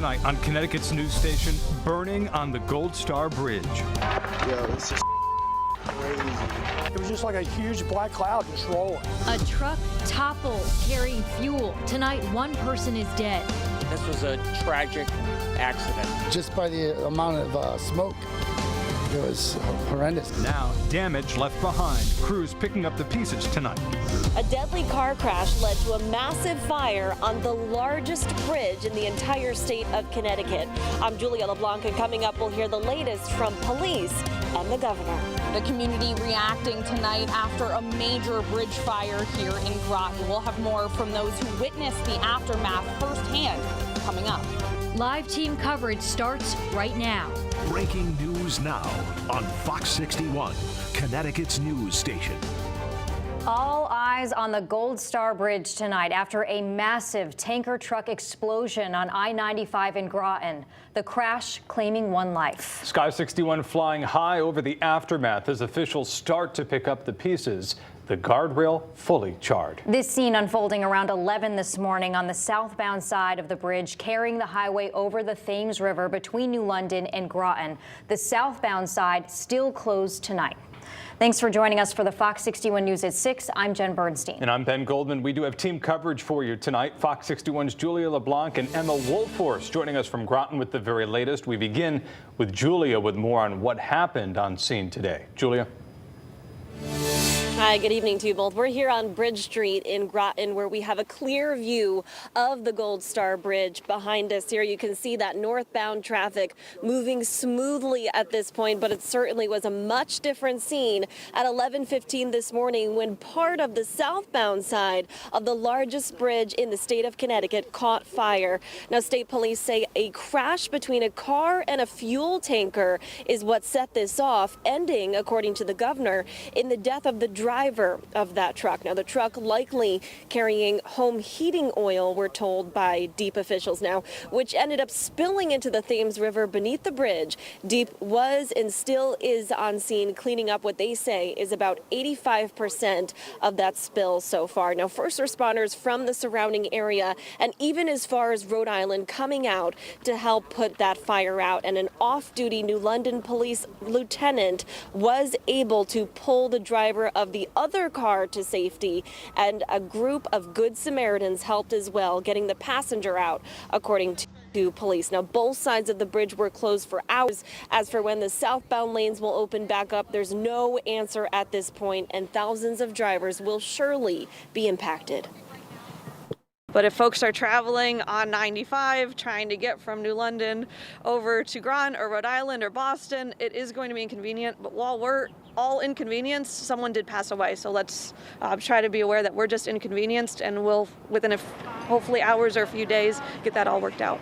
Tonight on Connecticut's news station, burning on the Gold Star Bridge. Yeah, this is crazy. It was just like a huge black cloud just rolling. A truck toppled carrying fuel. Tonight, one person is dead. This was a tragic accident. Just by the amount of smoke, it was horrendous. Now, damage left behind. Crews picking up the pieces tonight. A deadly car crash led to a massive fire on the largest bridge in the entire state of Connecticut. I'm Julia LeBlanc, and coming up, we'll hear the latest from police and the governor. The community reacting tonight after a major bridge fire here in Groton. We'll have more from those who witnessed the aftermath firsthand coming up. Live team coverage starts right now. Breaking news now on Fox 61, Connecticut's news station. All eyes on the Gold Star Bridge tonight after a massive tanker truck explosion on I-95 in Groton. The crash claiming one life. Sky 61 flying high over the aftermath as officials start to pick up the pieces. The guardrail fully charred. This scene unfolding around 11 this morning on the southbound side of the bridge carrying the highway over the Thames River between New London and Groton. The southbound side still closed tonight. Thanks for joining us for the Fox 61 News at 6. I'm Jen Bernstein. And I'm Ben Goldman. We do have team coverage for you tonight. Fox 61's Julia LeBlanc and Emma Wolforce joining us from Groton with the very latest. We begin with Julia with more on what happened on scene today. Julia. Hi, good evening to you both. We're here on Bridge Street in Groton, where we have a clear view of the Gold Star Bridge behind us here. You can see that northbound traffic moving smoothly at this point, but it certainly was a much different scene at 11:15 this morning when part of the southbound side of the largest bridge in the state of Connecticut caught fire. Now, state police say a crash between a car and a fuel tanker is what set this off, ending, according to the governor, in the death of the driver of that truck. Now, the truck likely carrying home heating oil, we're told by DEEP officials now, which ended up spilling into the Thames River beneath the bridge. DEEP was and still is on scene cleaning up what they say is about 85% of that spill so far. Now, first responders from the surrounding area and even as far as Rhode Island coming out to help put that fire out. And an off-duty New London police lieutenant was able to pull the driver of the other car to safety, and a group of Good Samaritans helped as well, getting the passenger out, according to police. Now, both sides of the bridge were closed for hours. As for when the southbound lanes will open back up, there's no answer at this point, and thousands of drivers will surely be impacted. But if folks are traveling on 95, trying to get from New London over to Groton or Rhode Island or Boston, it is going to be inconvenient. But while we're all inconvenienced, someone did pass away. So let's try to be aware that we're just inconvenienced, and we'll, within hopefully hours or a few days, get that all worked out.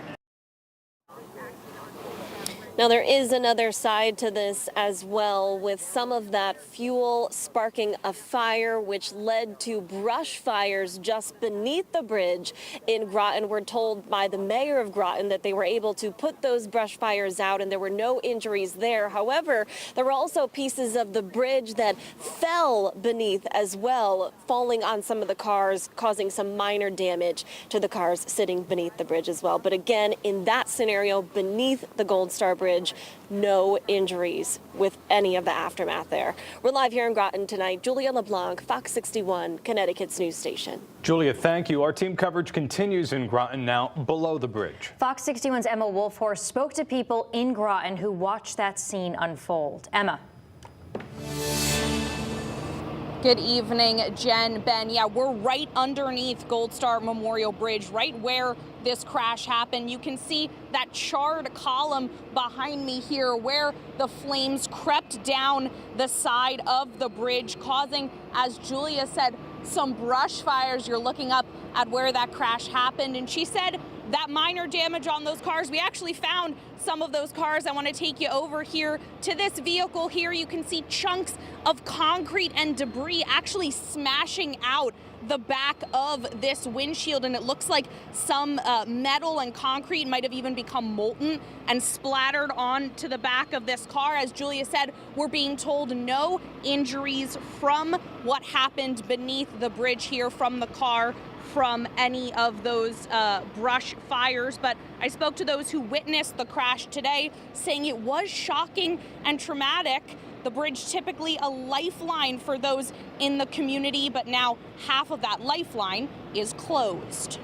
Now, there is another side to this as well, with some of that fuel sparking a fire, which led to brush fires just beneath the bridge in Groton. We're told by the mayor of Groton that they were able to put those brush fires out and there were no injuries there. However, there were also pieces of the bridge that fell beneath as well, falling on some of the cars, causing some minor damage to the cars sitting beneath the bridge as well. But again, in that scenario, beneath the Gold Star Bridge, no injuries with any of the aftermath there. We're live here in Groton tonight. Julia LeBlanc, Fox 61, Connecticut's news station. Julia, thank you. Our team coverage continues in Groton now below the bridge. Fox 61's Emma Wolforce spoke to people in Groton who watched that scene unfold. Emma. Good evening, Jen, Ben. Yeah, we're right underneath Gold Star Memorial Bridge, right where this crash happened. You can see that charred column behind me here where the flames crept down the side of the bridge, causing, as Julia said, some brush fires. You're looking up at where that crash happened, and she said that minor damage on those cars. We actually found some of those cars. I want to take you over here to this vehicle here. You can see chunks of concrete and debris actually smashing out the back of this windshield, and it looks like some metal and concrete might have even become molten and splattered onto the back of this car. As Julia said, we're being told no injuries from what happened beneath the bridge here, from the car, from any of those brush fires. But I spoke to those who witnessed the crash today, saying it was shocking and traumatic. The bridge typically a lifeline for those in the community, but now half of that lifeline is closed.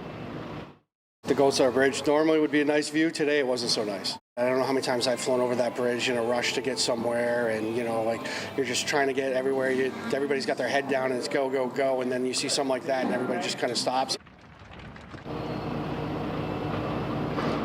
The Gold Star Bridge normally would be a nice view. Today it wasn't so nice. I don't know how many times I've flown over that bridge in a rush to get somewhere, and like you're just trying to get everywhere. Everybody's got their head down and it's go, go, go, and then you see something like that and everybody just kind of stops.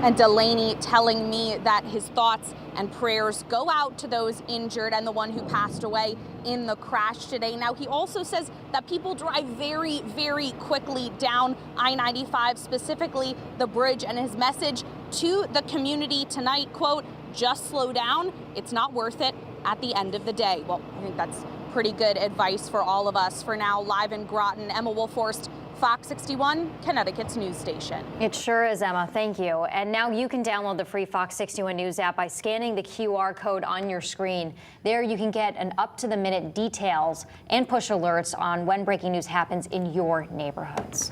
And Delaney telling me that his thoughts and prayers go out to those injured and the one who passed away in the crash today. Now, he also says that people drive very, very quickly down I-95, specifically the bridge, and his message to the community tonight, quote, just slow down. It's not worth it at the end of the day. Well, I think that's pretty good advice for all of us. For now, live in Groton, Emma Wolforst, Fox 61, Connecticut's news station. It sure is, Emma. Thank you. And now you can download the free Fox 61 News app by scanning the QR code on your screen. There you can get an up-to-the-minute details and push alerts on when breaking news happens in your neighborhoods.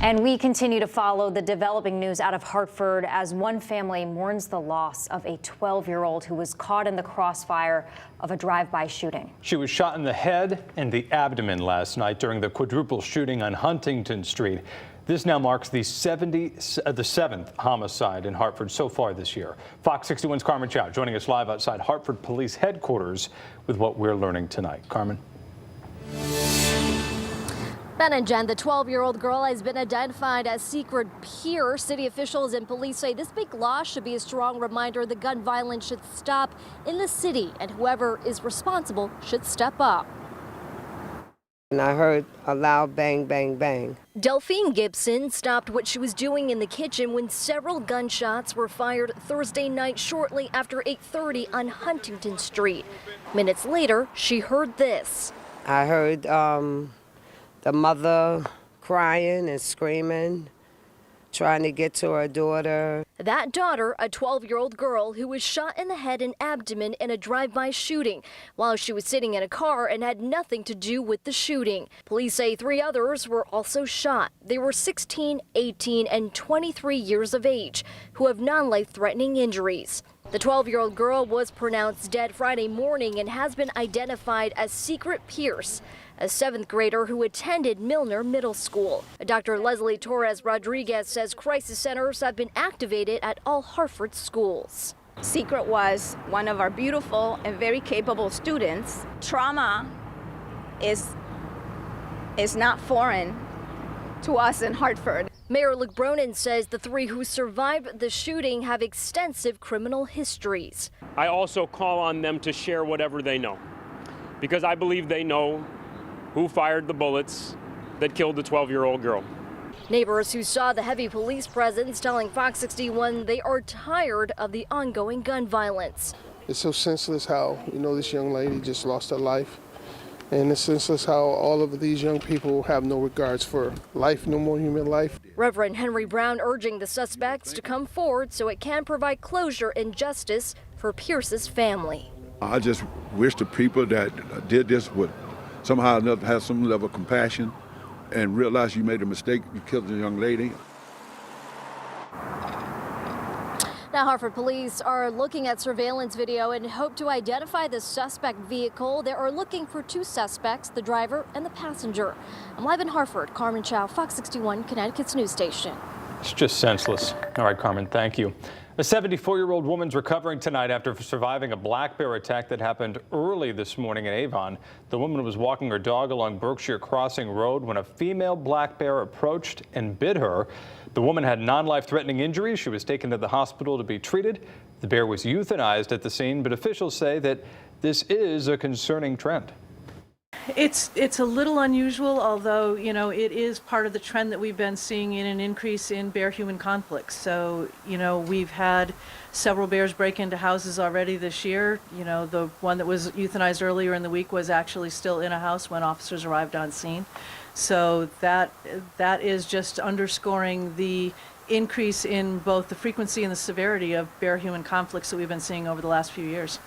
And we continue to follow the developing news out of Hartford as one family mourns the loss of a 12-year-old who was caught in the crossfire of a drive-by shooting. She was shot in the head and the abdomen last night during the quadruple shooting on Huntington Street. This now marks the 7th homicide in Hartford so far this year. Fox 61's Carmen Chow joining us live outside Hartford Police Headquarters with what we're learning tonight. Carmen. Ben and Jen, the 12-year-old girl has been identified as Secret Pierce. City officials and police say this big loss should be a strong reminder that gun violence should stop in the city, and whoever is responsible should step up. And I heard a loud bang, bang, bang. Delphine Gibson stopped what she was doing in the kitchen when several gunshots were fired Thursday night shortly after 8:30 on Huntington Street. Minutes later, she heard this. I heard the mother crying and screaming, trying to get to her daughter. That daughter, a 12-year-old girl who was shot in the head and abdomen in a drive-by shooting while she was sitting in a car and had nothing to do with the shooting. Police say 3 others were also shot. They were 16, 18, and 23 years of age who have non-life-threatening injuries. The 12-year-old girl was pronounced dead Friday morning and has been identified as Secret Pierce, a 7th grader who attended Milner Middle School. Dr. Leslie Torres Rodriguez says crisis centers have been activated at all Hartford schools. Secret was one of our beautiful and very capable students. Trauma is not foreign to us in Hartford. Mayor Luke Bronin says the 3 who survived the shooting have extensive criminal histories. I also call on them to share whatever they know, because I believe they know who fired the bullets that killed the 12-year-old girl. Neighbors who saw the heavy police presence telling Fox 61 they are tired of the ongoing gun violence. It's so senseless how, this young lady just lost her life. And it's senseless how all of these young people have no regards for life, no more human life. Reverend Henry Brown urging the suspects to come forward so it can provide closure and justice for Pierce's family. I just wish the people that did this would somehow or another have some level of compassion and realize you made a mistake, you killed a young lady. Now, Hartford police are looking at surveillance video and hope to identify the suspect vehicle. They are looking for 2 suspects, the driver and the passenger. I'm live in Hartford. Carmen Chow, Fox 61, Connecticut's news station. It's just senseless. All right, Carmen, thank you. A 74-year-old woman's recovering tonight after surviving a black bear attack that happened early this morning in Avon. The woman was walking her dog along Berkshire Crossing Road when a female black bear approached and bit her. The woman had non-life-threatening injuries. She was taken to the hospital to be treated. The bear was euthanized at the scene, but officials say that this is a concerning trend. It's a little unusual, although, it is part of the trend that we've been seeing in an increase in bear-human conflicts. So, we've had several bears break into houses already this year. The one that was euthanized earlier in the week was actually still in a house when officers arrived on scene. So that is just underscoring the increase in both the frequency and the severity of bear-human conflicts that we've been seeing over the last few years.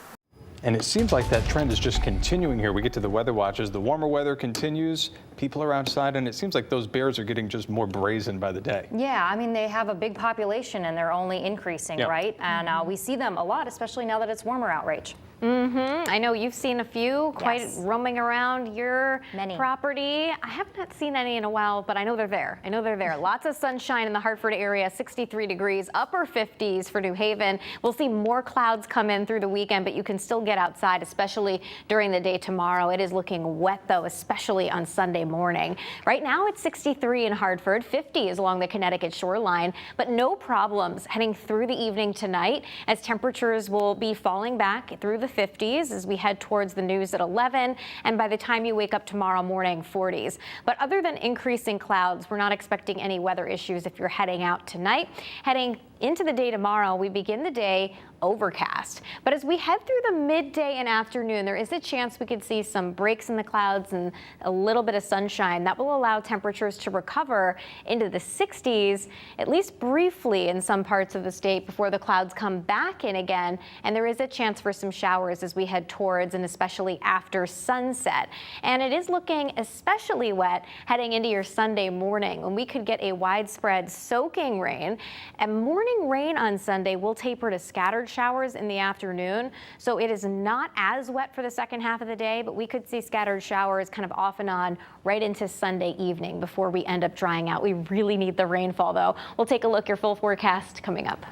And it seems like that trend is just continuing here. We get to the weather watches. The warmer weather continues. People are outside, and it seems like those bears are getting just more brazen by the day. Yeah, I mean, they have a big population, and they're only increasing, right? And we see them a lot, especially now that it's warmer out, Rach. I know you've seen a few quite roaming around your property. I have not seen any in a while, but I know they're there. Lots of sunshine in the Hartford area, 63 degrees, upper 50s for New Haven. We'll see more clouds come in through the weekend, but you can still get outside, especially during the day tomorrow. It is looking wet, though, especially on Sunday morning. Right now, it's 63 in Hartford, 50 is along the Connecticut shoreline, but no problems heading through the evening tonight as temperatures will be falling back through the 50s as we head towards the news at 11, and by the time you wake up tomorrow morning, 40s. But other than increasing clouds, we're not expecting any weather issues if you're heading out tonight. Heading into the day tomorrow, we begin the day overcast. But as we head through the midday and afternoon, there is a chance we could see some breaks in the clouds and a little bit of sunshine. That will allow temperatures to recover into the 60s, at least briefly in some parts of the state before the clouds come back in again. And there is a chance for some showers as we head towards and especially after sunset. And it is looking especially wet heading into your Sunday morning when we could get a widespread soaking rain. And morning rain on Sunday will taper to scattered showers in the afternoon, so it is not as wet for the second half of the day, but we could see scattered showers kind of off and on right into Sunday evening before we end up drying out. We really need the rainfall, though. We'll take a look at your full forecast coming up.